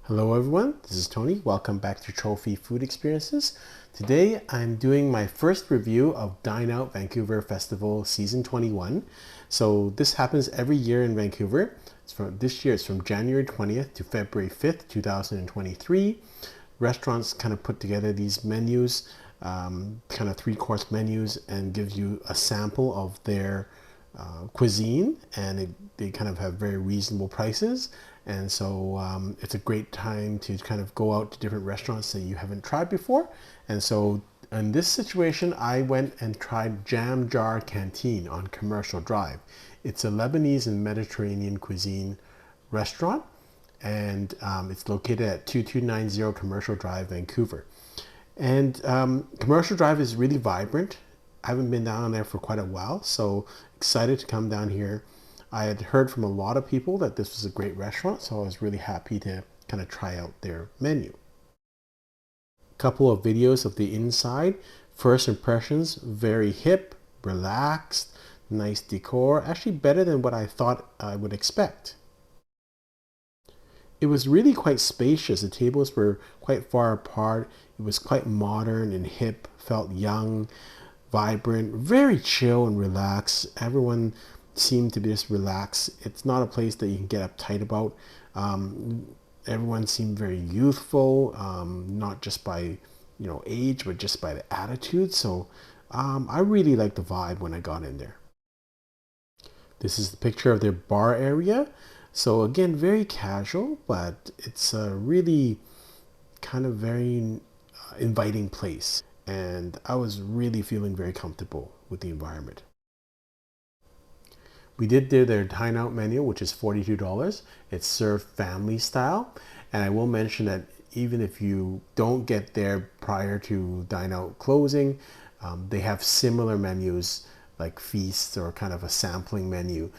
Hello everyone, this is Tony. Welcome back to Trophy Food Experiences. Today I'm doing my first review of Dine Out Vancouver Festival Season 21. So this happens every year in Vancouver. This year it's from January 20th to February 5th, 2023. Restaurants kind of put together these menus, kind of three-course menus, and gives you a sample of their cuisine, and they kind of have very reasonable prices. And so it's a great time to kind of go out to different restaurants that you haven't tried before. And so in this situation, I went and tried Jamjar Canteen on Commercial Drive. It's a Lebanese and Mediterranean cuisine restaurant, and it's located at 2290 Commercial Drive, Vancouver. And Commercial Drive is really vibrant. I haven't been down there for quite a while, so excited to come down here. I had heard from a lot of people that this was a great restaurant, so I was really happy to kind of try out their menu. A couple of videos of the inside. First impressions, very hip, relaxed, nice decor, actually better than what I thought I would expect. It was really quite spacious. The tables were quite far apart. It was quite modern and hip, felt young, vibrant, very chill and relaxed. Everyone seemed to be just relaxed. It's not a place that you can get uptight about. Everyone seemed very youthful, not just by age, but just by the attitude. So I really liked the vibe when I got in there. This is the picture of their bar area. So again, very casual, but it's a really kind of very inviting place. And I was really feeling very comfortable with the environment. We did do their Dine Out menu, which is $42. It's served family style. And I will mention that even if you don't get there prior to Dine Out closing, they have similar menus like feasts or kind of a sampling menu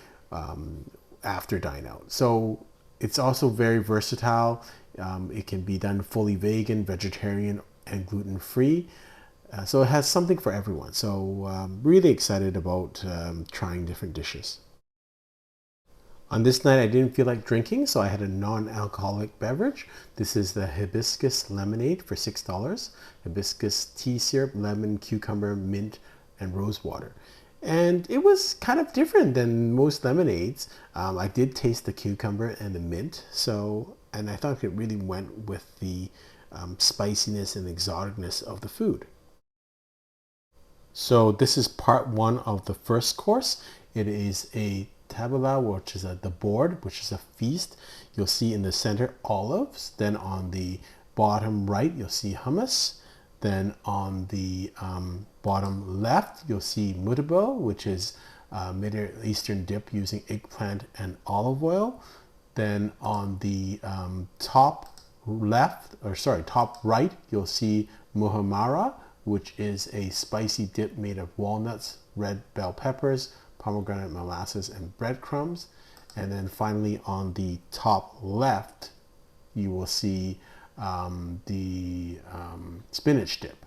after Dine Out. So it's also very versatile. It can be done fully vegan, vegetarian, and gluten-free. So it has something for everyone. So really excited about trying different dishes. On this night, I didn't feel like drinking, so I had a non-alcoholic beverage. This is the hibiscus lemonade for $6. Hibiscus tea syrup, lemon, cucumber, mint, and rose water. And it was kind of different than most lemonades. I did taste the cucumber and the mint, and I thought it really went with the spiciness and exoticness of the food. So this is part one of the first course. It is a tabla, which is the board, which is a feast. You'll see in the center olives. Then on the bottom right, you'll see hummus. Then on the bottom left, you'll see mutabel, which is Middle Eastern dip using eggplant and olive oil. Then on the top right, you'll see muhammara, which is a spicy dip made of walnuts, red bell peppers, pomegranate molasses, and breadcrumbs. And then finally on the top left, you will see the spinach dip.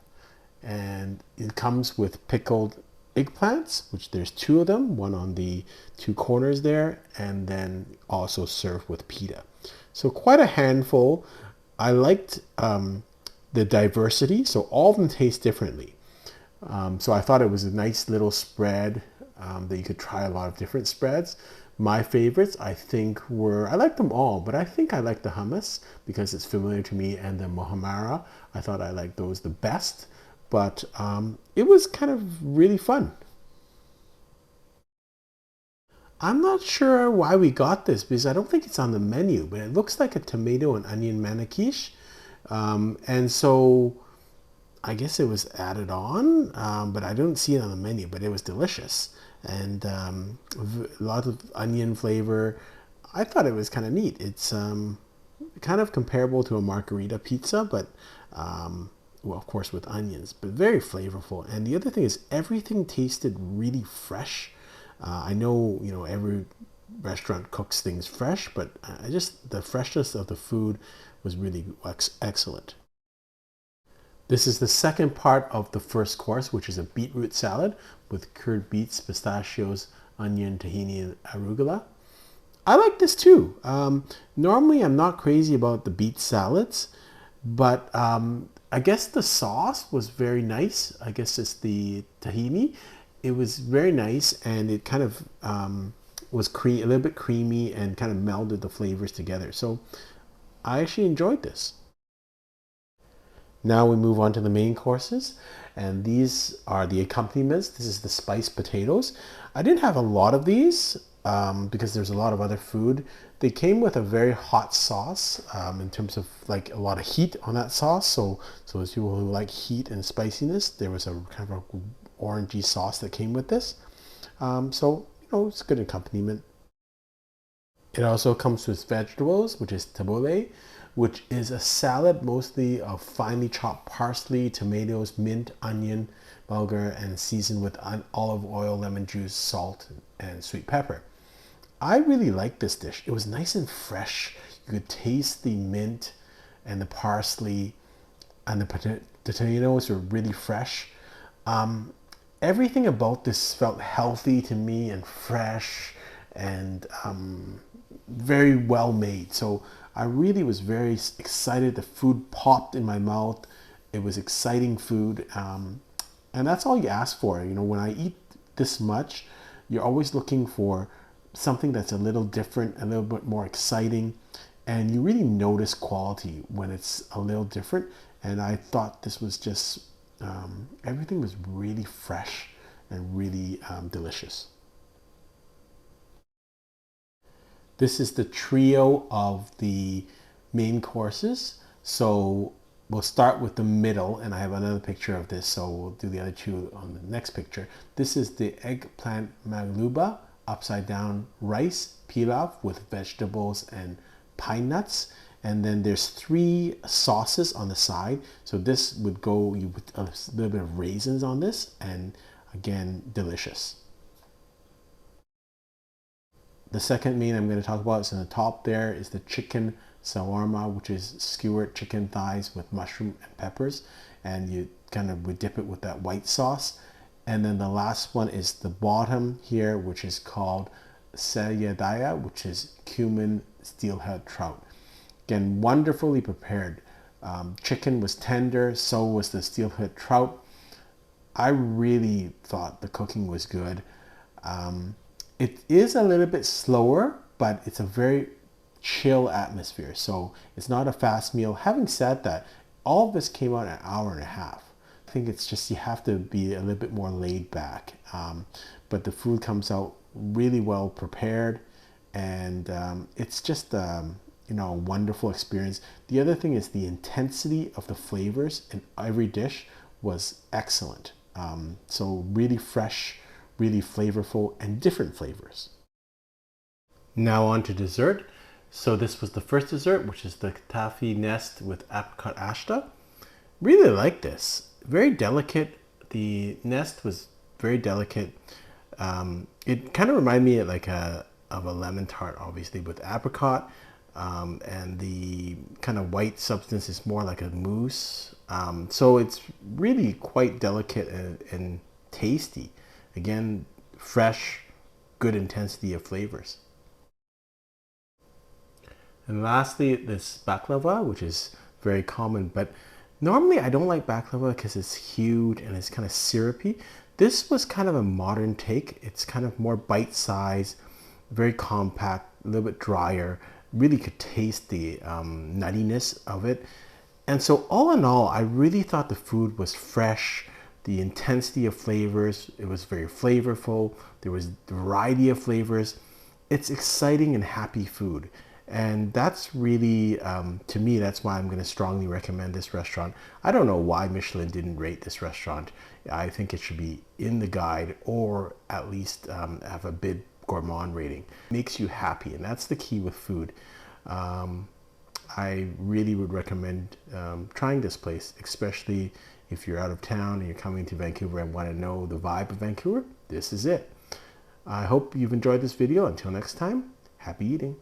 And it comes with pickled eggplants, which there's two of them, one on the two corners there, and then also served with pita. So quite a handful. I liked the diversity, so all of them taste differently. So I thought it was a nice little spread that you could try a lot of different spreads. My favorites, I think, I like them all, but I think I like the hummus because it's familiar to me, and the muhammara, I thought I liked those the best, but it was kind of really fun. I'm not sure why we got this because I don't think it's on the menu, but it looks like a tomato and onion manikish. And so I guess it was added on, but I don't see it on the menu, but it was delicious. And a lot of onion flavor. I thought it was kind of neat. It's kind of comparable to a margarita pizza, but well, of course with onions, but very flavorful. And the other thing is everything tasted really fresh. I know, every restaurant cooks things fresh, but the freshness of the food was really excellent. This is the second part of the first course, which is a beetroot salad with cured beets, pistachios, onion, tahini, and arugula. I like this too. Normally, I'm not crazy about the beet salads, but I guess the sauce was very nice. I guess it's the tahini. It was very nice, and it kind of was a little bit creamy and kind of melded the flavors together. So I actually enjoyed this. Now we move on to the main courses, and these are the accompaniments. This is the spiced potatoes. I didn't have a lot of these because there's a lot of other food. They came with a very hot sauce in terms of like a lot of heat on that sauce. So those people who like heat and spiciness, there was a kind of a orangey sauce that came with this. So it's a good accompaniment. It also comes with vegetables, which is tabbouleh, which is a salad mostly of finely chopped parsley, tomatoes, mint, onion, bulgur, and seasoned with olive oil, lemon juice, salt, and sweet pepper. I really like this dish. It was nice and fresh. You could taste the mint and the parsley, and the tomatoes were really fresh. Everything about this felt healthy to me and fresh and very well made. So I really was very excited. The food popped in my mouth. It was exciting food. And that's all you ask for. When I eat this much, you're always looking for something that's a little different, a little bit more exciting. And you really notice quality when it's a little different. And I thought this was just, everything was really fresh and really delicious. This is the trio of the main courses. So we'll start with the middle, and I have another picture of this, so we'll do the other two on the next picture. This is the eggplant magluba, upside down rice pilaf with vegetables and pine nuts. And then there's 3 sauces on the side. So this would go with a little bit of raisins on this, and again, delicious. The second meat I'm going to talk about is in the top there is the chicken shawarma, which is skewered chicken thighs with mushroom and peppers. And you kind of would dip it with that white sauce. And then the last one is the bottom here, which is called selyadaya, which is cumin steelhead trout. Again, wonderfully prepared. Chicken was tender, so was the steelhead trout. I really thought the cooking was good. It is a little bit slower, but it's a very chill atmosphere. So it's not a fast meal. Having said that, all of this came out an hour and a half. I think it's just you have to be a little bit more laid back. But the food comes out really well prepared, and it's just a wonderful experience. The other thing is the intensity of the flavors in every dish was excellent. So really fresh, really flavorful, and different flavors. Now on to dessert. So this was the first dessert, which is the taffy nest with apricot ashta. Really like this. Very delicate. The nest was very delicate. It kind of reminded me of of a lemon tart, obviously, with apricot. And the kind of white substance is more like a mousse. So it's really quite delicate and tasty. Again, fresh, good intensity of flavors. And lastly, this baklava, which is very common, but normally I don't like baklava because it's huge and it's kind of syrupy. This was kind of a modern take. It's kind of more bite-sized, very compact, a little bit drier. Really could taste the nuttiness of it. And so all in all, I really thought the food was fresh. The intensity of flavors, it was very flavorful. There was a variety of flavors. It's exciting and happy food. And that's really, to me, that's why I'm going to strongly recommend this restaurant. I don't know why Michelin didn't rate this restaurant. I think it should be in the guide, or at least have a Bib Gourmand rating. It makes you happy, and that's the key with food. I really would recommend trying this place, especially if you're out of town and you're coming to Vancouver and want to know the vibe of Vancouver. This is it. I hope you've enjoyed this video. Until next time, happy eating.